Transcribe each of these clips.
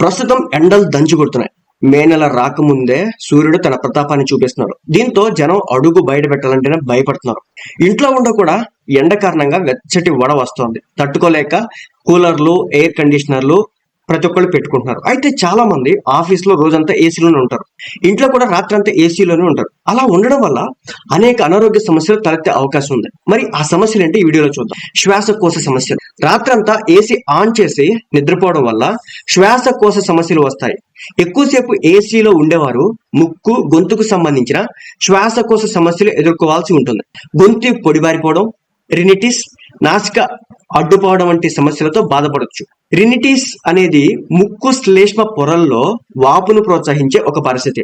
ప్రస్తుతం ఎండలు దంచి కొడుతున్నాయి. మే నెల రాకముందే సూర్యుడు తన ప్రతాపాన్ని చూపిస్తున్నాడు. దీంతో జనం అడుగు బయట పెట్టాలంటేనే భయపడుతున్నారు. ఇంట్లో ఉండ కూడా ఎండ కారణంగా వెచ్చటి వడ వస్తోంది. తట్టుకోలేక కూలర్లు, ఎయిర్ కండిషనర్లు ప్రతి ఒక్కళ్ళు పెట్టుకుంటున్నారు. అయితే చాలా మంది ఆఫీస్ లో రోజంతా ఏసీలోనే ఉంటారు. ఇంట్లో కూడా రాత్రంతా ఏసీలోనే ఉంటారు. అలా ఉండడం వల్ల అనేక అనారోగ్య సమస్యలు తలెత్తే అవకాశం ఉంది. మరి ఆ సమస్యలు ఏంటి ఈ వీడియోలో చూద్దాం. శ్వాసకోశ సమస్యలు. రాత్రంతా ఏసీ ఆన్ చేసి నిద్రపోవడం వల్ల శ్వాసకోశ సమస్యలు వస్తాయి. ఎక్కువసేపు ఏసీలో ఉండేవారు ముక్కు, గొంతుకు సంబంధించిన శ్వాసకోశ సమస్యలు ఎదుర్కోవాల్సి ఉంటుంది. గొంతు పొడిబారిపోవడం, రినిటిస్, నాసిక అడ్డుపోవడం వంటి సమస్యలతో బాధపడవచ్చు. రినిటిస్ అనేది ముక్కు శ్లేష్మ పొరల్లో వాపును ప్రోత్సహించే ఒక పరిస్థితి.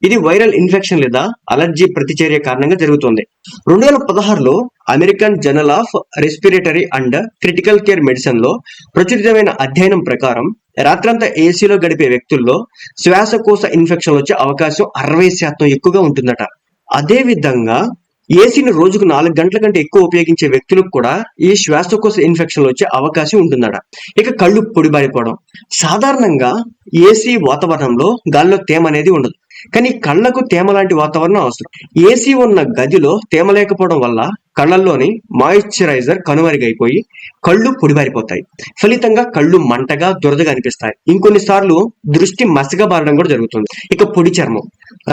ఇది వైరల్ ఇన్ఫెక్షన్ లేదా అలర్జీ ప్రతిచర్య కారణంగా జరుగుతుంది. 2016లో American Journal of Respiratory and Critical Care Medicine లో ప్రచురితమైన అధ్యయనం ప్రకారం రాత్రంతా ఏసీలో గడిపే వ్యక్తుల్లో శ్వాసకోశ ఇన్ఫెక్షన్ వచ్చే అవకాశం 60% ఎక్కువగా ఉంటుందట. అదే విధంగా ఏసీని రోజుకు 4 గంటల కంటే ఎక్కువ ఉపయోగించే వ్యక్తులకు కూడా ఈ శ్వాసకోశ ఇన్ఫెక్షన్లు వచ్చే అవకాశం ఉంటుందట. ఇక కళ్ళు పొడిబారిపోవడం. సాధారణంగా ఏసీ వాతావరణంలో గాలిలో తేమ అనేది ఉండదు. కానీ కళ్లకు తేమ లాంటి వాతావరణం అవసరం. ఏసీ ఉన్న గదిలో తేమ లేకపోవడం వల్ల కళ్ళల్లోని మాయిశ్చరైజర్ కనుమరుగైపోయి కళ్ళు పొడిబారిపోతాయి. ఫలితంగా కళ్ళు మంటగా, దురదగా అనిపిస్తాయి. ఇంకొన్నిసార్లు దృష్టి మసకబారడం కూడా జరుగుతుంది. ఇక పొడి చర్మం.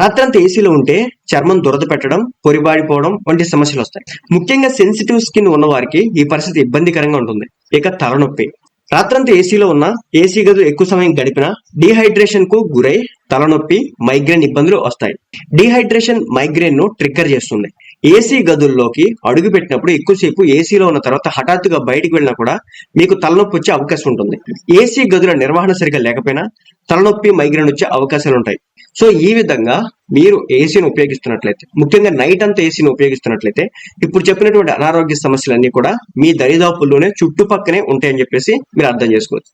రాత్రంతా ఏసీలో ఉంటే చర్మం దురద పెట్టడం, పొడిబారిపోవడం వంటి సమస్యలు వస్తాయి. ముఖ్యంగా సెన్సిటివ్ స్కిన్ ఉన్న వారికి ఈ పరిస్థితి ఇబ్బందికరంగా ఉంటుంది. ఇక తలనొప్పి. రాత్రంతా ఏసీలో ఉన్న ఏసీ గదులు ఎక్కువ సమయం గడిపినా డీహైడ్రేషన్ కు గురై తలనొప్పి, మైగ్రేన్ ఇబ్బందులు వస్తాయి. డీహైడ్రేషన్ మైగ్రేన్ ను ట్రిగ్గర్ చేస్తుంది. ఏసీ గదుల్లోకి అడుగు పెట్టినప్పుడు ఎక్కువసేపు ఏసీలో ఉన్న తర్వాత హఠాత్తుగా బయటికి వెళ్ళినా కూడా మీకు తలనొప్పి వచ్చే అవకాశం ఉంటుంది. ఏసీ గదుల నిర్వహణ సరిగా లేకపోయినా తలనొప్పి, మైగ్రేన్ వచ్చే అవకాశాలు ఉంటాయి. సో ఈ విధంగా మీరు ఏసీని ఉపయోగిస్తున్నట్లయితే, ముఖ్యంగా నైట్ అంతా ఏసీని ఉపయోగిస్తున్నట్లయితే ఇప్పుడు చెప్పినటువంటి అనారోగ్య సమస్యలన్నీ కూడా మీ దరిదాపుల్లోనే చుట్టుపక్కనే ఉంటాయని చెప్పేసి మీరు అర్థం చేసుకోవచ్చు.